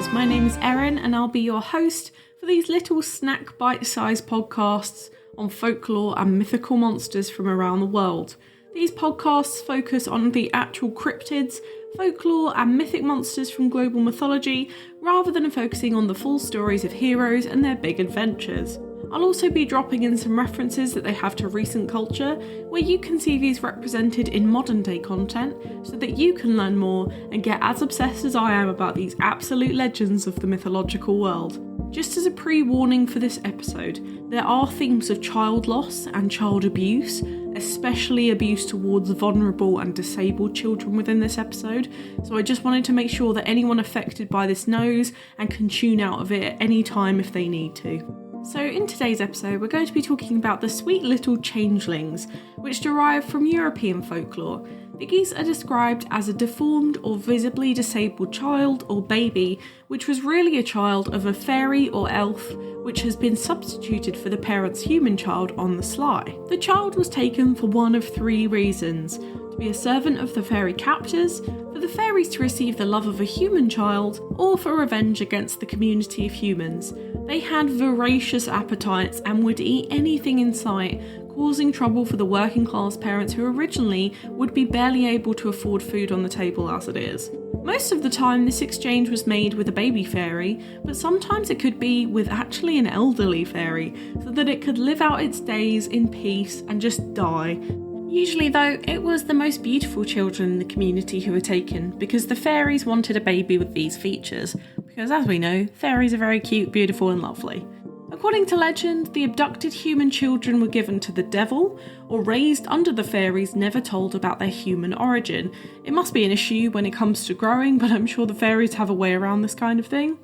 listeners, my name is Erin and I'll be your host for these little snack bite-sized podcasts on folklore and mythical monsters from around the world. These podcasts focus on the actual cryptids, folklore and mythic monsters from global mythology, rather than focusing on the full stories of heroes and their big adventures. I'll also be dropping in some references that they have to recent culture, where you can see these represented in modern day content, so that you can learn more and get as obsessed as I am about these absolute legends of the mythological world. Just as a pre-warning for this episode, there are themes of child loss and child abuse, especially abuse towards vulnerable and disabled children within this episode, so I just wanted to make sure that anyone affected by this knows and can tune out of it at any time if they need to. So in today's episode, we're going to be talking about the sweet little changelings, which derive from European folklore. These are described as a deformed or visibly disabled child or baby, which was really a child of a fairy or elf, which has been substituted for the parent's human child on the sly. The child was taken for one of three reasons: to be a servant of the fairy captors, for the fairies to receive the love of a human child, or for revenge against the community of humans. They had voracious appetites and would eat anything in sight, causing trouble for the working class parents who originally would be barely able to afford food on the table as it is. Most of the time this exchange was made with a baby fairy, but sometimes it could be with actually an elderly fairy, so that it could live out its days in peace and just die. Usually though, it was the most beautiful children in the community who were taken, because the fairies wanted a baby with these features, because as we know, fairies are very cute, beautiful and lovely. According to legend, the abducted human children were given to the devil, or raised under the fairies, never told about their human origin. It must be an issue when it comes to growing, but I'm sure the fairies have a way around this kind of thing.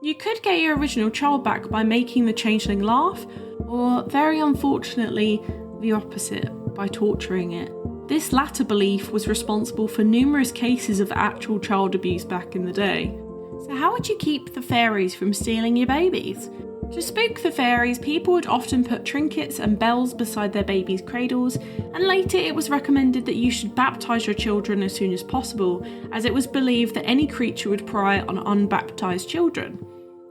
You could get your original child back by making the changeling laugh, or very unfortunately, the opposite, by torturing it. This latter belief was responsible for numerous cases of actual child abuse back in the day. So how would you keep the fairies from stealing your babies? To spook the fairies, people would often put trinkets and bells beside their babies' cradles, and later it was recommended that you should baptise your children as soon as possible, as it was believed that any creature would pry on unbaptised children.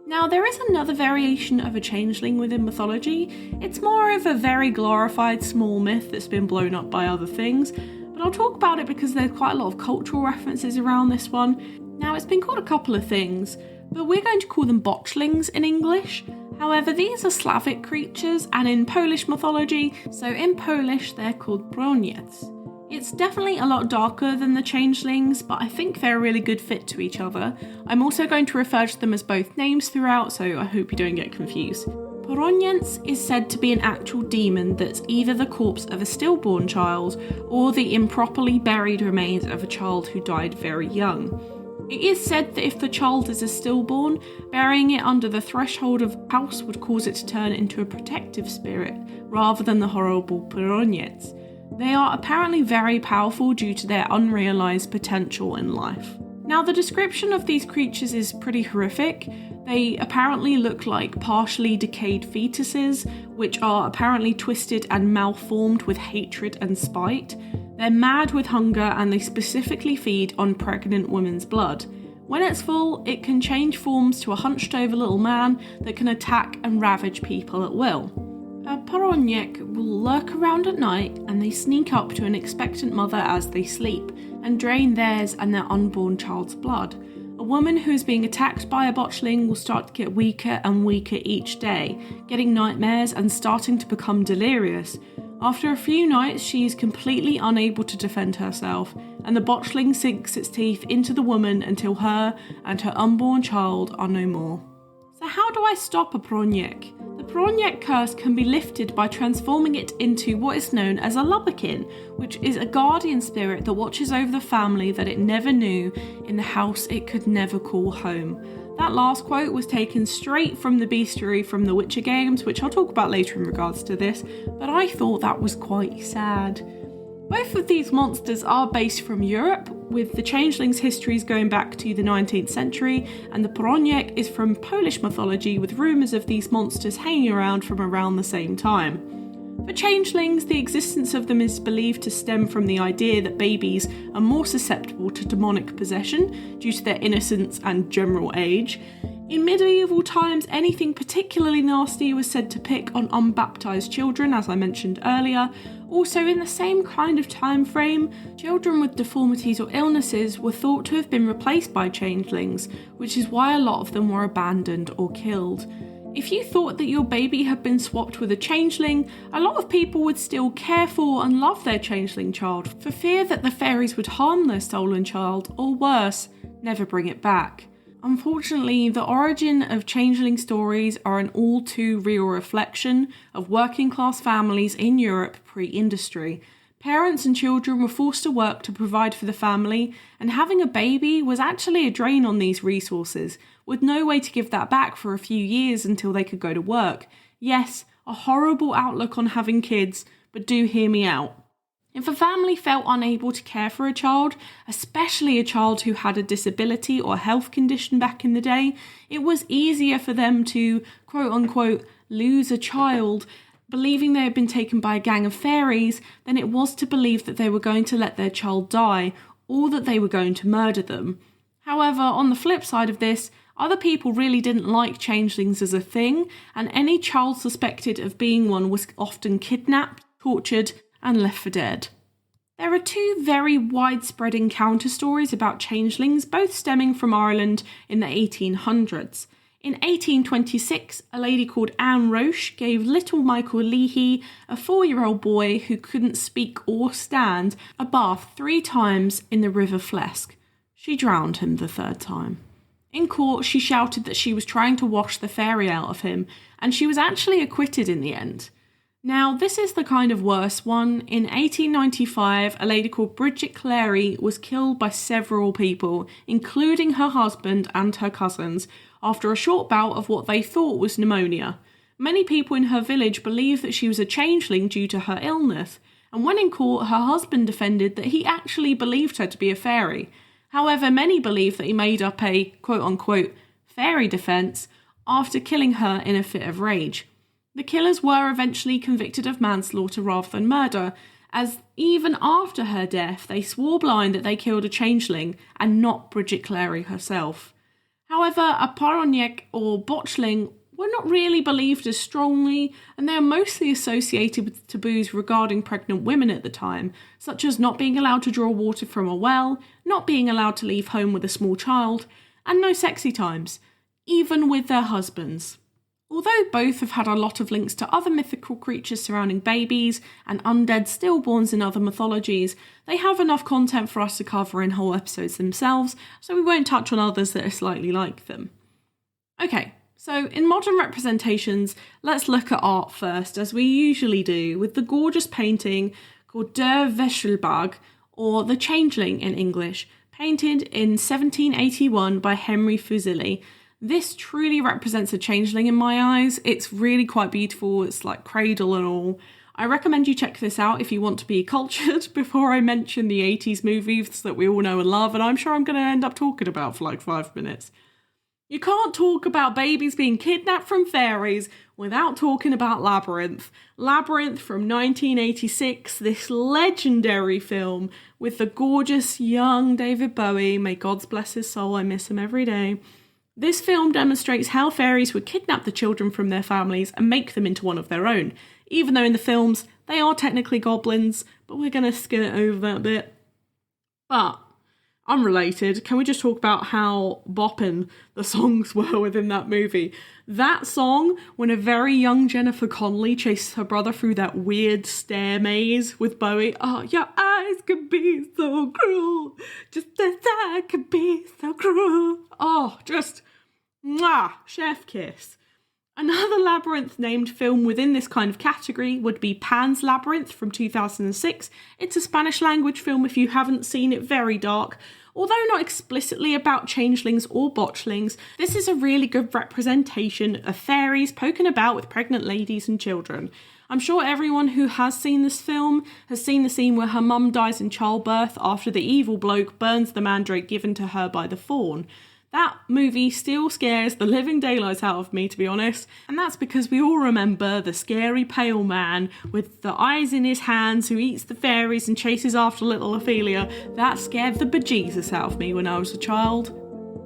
Now, there is another variation of a changeling within mythology. It's more of a very glorified small myth that's been blown up by other things, but I'll talk about it because there's quite a lot of cultural references around this one. Now, it's been called a couple of things, but we're going to call them botchlings in English. However, these are Slavic creatures and in Polish mythology, so in Polish they're called broniec. It's definitely a lot darker than the changelings, but I think they're a really good fit to each other. I'm also going to refer to them as both names throughout, so I hope you don't get confused. Broniec is said to be an actual demon that's either the corpse of a stillborn child or the improperly buried remains of a child who died very young. It is said that if the child is a stillborn, burying it under the threshold of a house would cause it to turn into a protective spirit, rather than the horrible broniec. They are apparently very powerful due to their unrealised potential in life. Now, the description of these creatures is pretty horrific. They apparently look like partially decayed fetuses, which are apparently twisted and malformed with hatred and spite. They're mad with hunger and they specifically feed on pregnant women's blood. When it's full, it can change forms to a hunched over little man that can attack and ravage people at will. A broniec will lurk around at night and they sneak up to an expectant mother as they sleep and drain theirs and their unborn child's blood. A woman who is being attacked by a botchling will start to get weaker and weaker each day, getting nightmares and starting to become delirious. After a few nights, she is completely unable to defend herself, and the botchling sinks its teeth into the woman until her and her unborn child are no more. So how do I stop a broniec? The broniec curse can be lifted by transforming it into what is known as a lubberkin, which is a guardian spirit that watches over the family that it never knew in the house it could never call home. That last quote was taken straight from the bestiary from the Witcher games, which I'll talk about later in regards to this, but I thought that was quite sad. Both of these monsters are based from Europe, with the changelings' histories going back to the 19th century, and the broniec is from Polish mythology, with rumours of these monsters hanging around from around the same time. For changelings, the existence of them is believed to stem from the idea that babies are more susceptible to demonic possession due to their innocence and general age. In medieval times, anything particularly nasty was said to pick on unbaptised children, as I mentioned earlier. Also, in the same kind of time frame, children with deformities or illnesses were thought to have been replaced by changelings, which is why a lot of them were abandoned or killed. If you thought that your baby had been swapped with a changeling, a lot of people would still care for and love their changeling child, for fear that the fairies would harm their stolen child, or worse, never bring it back. Unfortunately, the origin of changeling stories are an all too real reflection of working class families in Europe pre-industry. Parents and children were forced to work to provide for the family, and having a baby was actually a drain on these resources, with no way to give that back for a few years until they could go to work. Yes, a horrible outlook on having kids, but do hear me out. If a family felt unable to care for a child, especially a child who had a disability or health condition back in the day, it was easier for them to, quote unquote, lose a child, believing they had been taken by a gang of fairies, than it was to believe that they were going to let their child die, or that they were going to murder them. However, on the flip side of this, other people really didn't like changelings as a thing, and any child suspected of being one was often kidnapped, tortured, and left for dead. There are two very widespread encounter stories about changelings, both stemming from Ireland in the 1800s. In 1826, a lady called Anne Roche gave little Michael Leahy, a 4-year-old boy who couldn't speak or stand, a bath 3 times in the River Flesk. She drowned him the 3rd time. In court, she shouted that she was trying to wash the fairy out of him, and she was actually acquitted in the end. Now, this is the kind of worse one. In 1895, a lady called Bridget Clary was killed by several people, including her husband and her cousins, after a short bout of what they thought was pneumonia. Many people in her village believed that she was a changeling due to her illness, and when in court, her husband defended that he actually believed her to be a fairy. However, many believe that he made up a quote-unquote fairy defence after killing her in a fit of rage. The killers were eventually convicted of manslaughter rather than murder, as even after her death they swore blind that they killed a changeling and not Bridget Clary herself. However, a paronyek or botchling were not really believed as strongly, and they are mostly associated with taboos regarding pregnant women at the time, such as not being allowed to draw water from a well, not being allowed to leave home with a small child, and no sexy times, even with their husbands. Although both have had a lot of links to other mythical creatures surrounding babies and undead stillborns in other mythologies, they have enough content for us to cover in whole episodes themselves, so we won't touch on others that are slightly like them. Okay, so in modern representations, let's look at art first, as we usually do, with the gorgeous painting called Der Wäschelberg, or The Changeling in English, painted in 1781 by Henry Fuseli. This truly represents a changeling in my eyes. It's really quite beautiful. It's like cradle and all. I recommend you check this out if you want to be cultured before I mention the 80s movies that we all know and love, and I'm sure I'm going to end up talking about for like 5 minutes. You can't talk about babies being kidnapped from fairies without talking about Labyrinth. Labyrinth from 1986, this legendary film with the gorgeous young David Bowie. May God bless his soul, I miss him every day. This film demonstrates how fairies would kidnap the children from their families and make them into one of their own, even though in the films they are technically goblins, but we're going to skirt over that bit. But, unrelated, can we just talk about how bopping the songs were within that movie? That song, when a very young Jennifer Connelly chases her brother through that weird stair maze with Bowie. Oh, your eyes could be so cruel, just as I could be so cruel. Oh, just, mwah, chef kiss. Another Labyrinth-named film within this kind of category would be Pan's Labyrinth from 2006. It's a Spanish-language film if you haven't seen it, very dark. Although not explicitly about changelings or botchlings, this is a really good representation of fairies poking about with pregnant ladies and children. I'm sure everyone who has seen this film has seen the scene where her mum dies in childbirth after the evil bloke burns the mandrake given to her by the faun. That movie still scares the living daylights out of me, to be honest. And that's because we all remember the scary pale man with the eyes in his hands who eats the fairies and chases after little Ophelia. That scared the bejesus out of me when I was a child.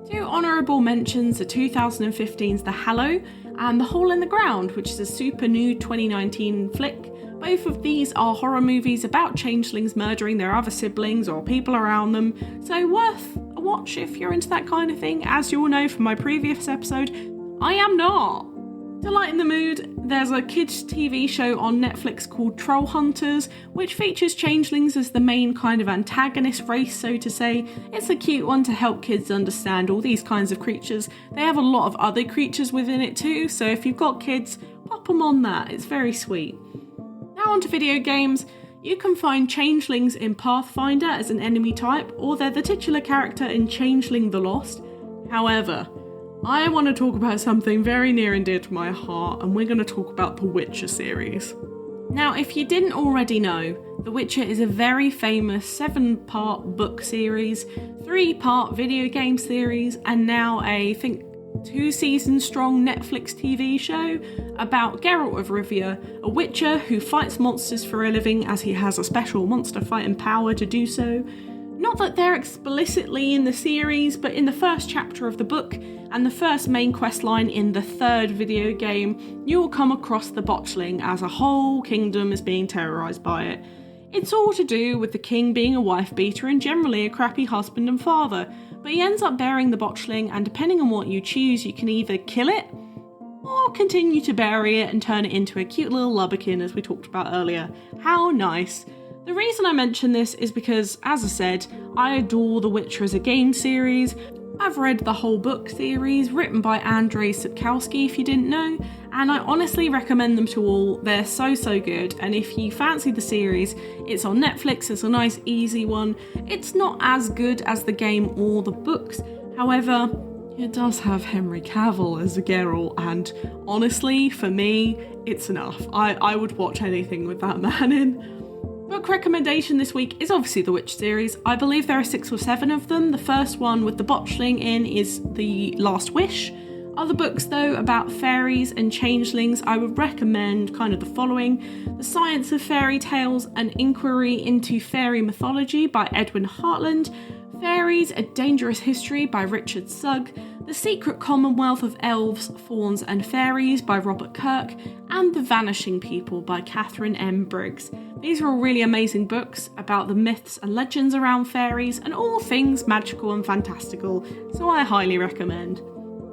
Two honourable mentions are 2015's The Hallow and The Hole in the Ground, which is a super new 2019 flick. Both of these are horror movies about changelings murdering their other siblings or people around them, so worth a watch if you're into that kind of thing. As you all know from my previous episode, I am not. To lighten the mood, there's a kids' TV show on Netflix called Troll Hunters, which features changelings as the main kind of antagonist race, so to say. It's a cute one to help kids understand all these kinds of creatures. They have a lot of other creatures within it too, so if you've got kids, pop them on that. It's very sweet. Now onto video games. You can find changelings in Pathfinder as an enemy type, or they're the titular character in Changeling the Lost. However, I want to talk about something very near and dear to my heart, and we're going to talk about the Witcher series. Now, if you didn't already know, The Witcher is a very famous 7-part book series, 3-part video game series, and now I think 2-season strong Netflix TV show about Geralt of Rivia, a witcher who fights monsters for a living as he has a special monster fighting power to do so. Not that they're explicitly in the series, but in the first chapter of the book and the first main quest line in the 3rd video game, you will come across the Botchling as a whole kingdom is being terrorised by it. It's all to do with the king being a wife beater and generally a crappy husband and father, but he ends up bearing the Botchling, and depending on what you choose, you can either kill it or continue to bury it and turn it into a cute little lubberkin, as we talked about earlier. How nice. The reason I mention this is because, as I said, I adore The Witcher as a game series. I've read the whole book series, written by Andrzej Sapkowski, if you didn't know, and I honestly recommend them to all. They're so good, and if you fancy the series, it's on Netflix. It's a nice, easy one. It's not as good as the game or the books. However, it does have Henry Cavill as a Geralt, and honestly, for me, it's enough. I would watch anything with that man in. Book recommendation this week is obviously the Witch series. I believe there are 6 or 7 of them. The first one with the Botchling in is The Last Wish. Other books though about fairies and changelings, I would recommend kind of the following: The Science of Fairy Tales, An Inquiry into Fairy Mythology by Edwin Hartland, Fairies, A Dangerous History by Richard Sugg, The Secret Commonwealth of Elves, Fauns and Fairies by Robert Kirk, and The Vanishing People by Catherine M. Briggs. These are all really amazing books about the myths and legends around fairies and all things magical and fantastical, so I highly recommend.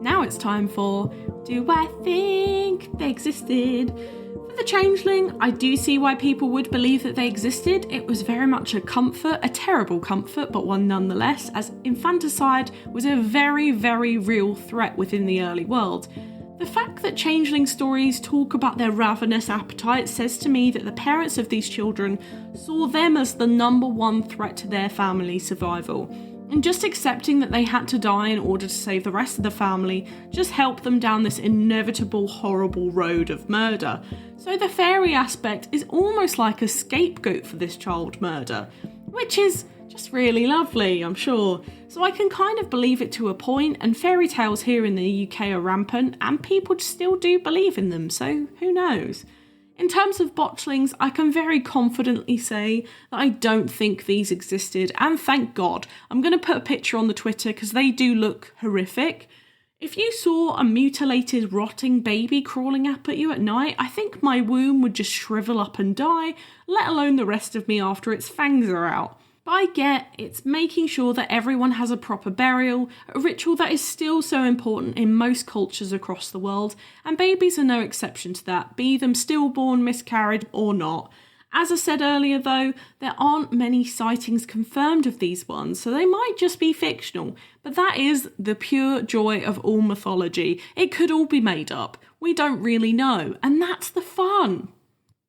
Now it's time for Do I Think They Existed? For the Changeling, I do see why people would believe that they existed. It was very much a comfort, a terrible comfort, but one nonetheless, as infanticide was a very real threat within the early world. The fact that changeling stories talk about their ravenous appetite says to me that the parents of these children saw them as the number one threat to their family's survival. And just accepting that they had to die in order to save the rest of the family just helped them down this inevitable, horrible road of murder. So the fairy aspect is almost like a scapegoat for this child murder, which is just really lovely, I'm sure. So I can kind of believe it to a point, and fairy tales here in the UK are rampant, and people still do believe in them, so who knows? In terms of botchlings, I can very confidently say that I don't think these existed, and thank God. I'm going to put a picture on the Twitter because they do look horrific. If you saw a mutilated, rotting baby crawling up at you at night, I think my womb would just shrivel up and die, let alone the rest of me after its fangs are out. But I get it's making sure that everyone has a proper burial, a ritual that is still so important in most cultures across the world, and babies are no exception to that, be them stillborn, miscarried or not. As I said earlier though, there aren't many sightings confirmed of these ones, so they might just be fictional, but that is the pure joy of all mythology. It could all be made up. We don't really know, and that's the fun.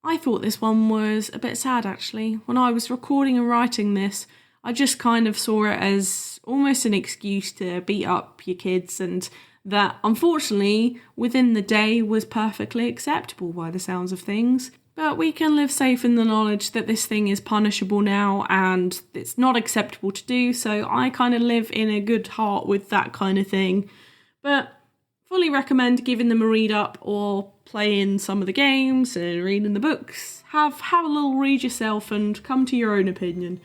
I thought this one was a bit sad actually. When I was recording and writing this, I just kind of saw it as almost an excuse to beat up your kids, and that unfortunately within the day was perfectly acceptable by the sounds of things. But we can live safe in the knowledge that this thing is punishable now and it's not acceptable to do, so I kind of live in a good heart with that kind of thing. But fully recommend giving them a read up or playing some of the games and reading the books. Have a little read yourself and come to your own opinion.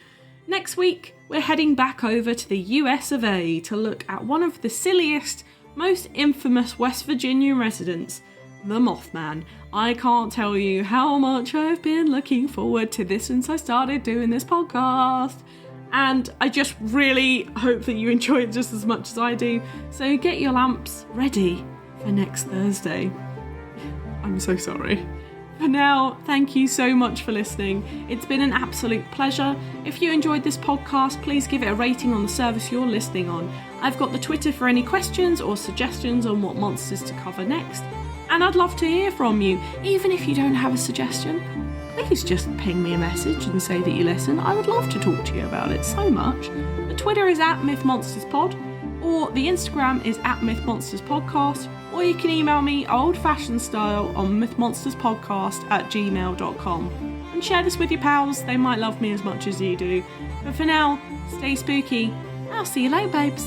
Next week, we're heading back over to the US of A to look at one of the silliest, most infamous West Virginia residents, the Mothman. I can't tell you how much I've been looking forward to this since I started doing this podcast. And I just really hope that you enjoy it just as much as I do. So get your lamps ready for next Thursday. I'm so sorry. For now, thank you so much for listening. It's been an absolute pleasure. If you enjoyed this podcast, please give it a rating on the service you're listening on. I've got the Twitter for any questions or suggestions on what monsters to cover next. And I'd love to hear from you. Even if you don't have a suggestion, please just ping me a message and say that you listen. I would love to talk to you about it so much. The Twitter is @MythMonstersPod, or the Instagram is @MythMonstersPodcast, or you can email me old-fashioned style on mythmonsterspodcast@gmail.com. And share this with your pals, they might love me as much as you do. But for now, stay spooky. I'll see you later, babes.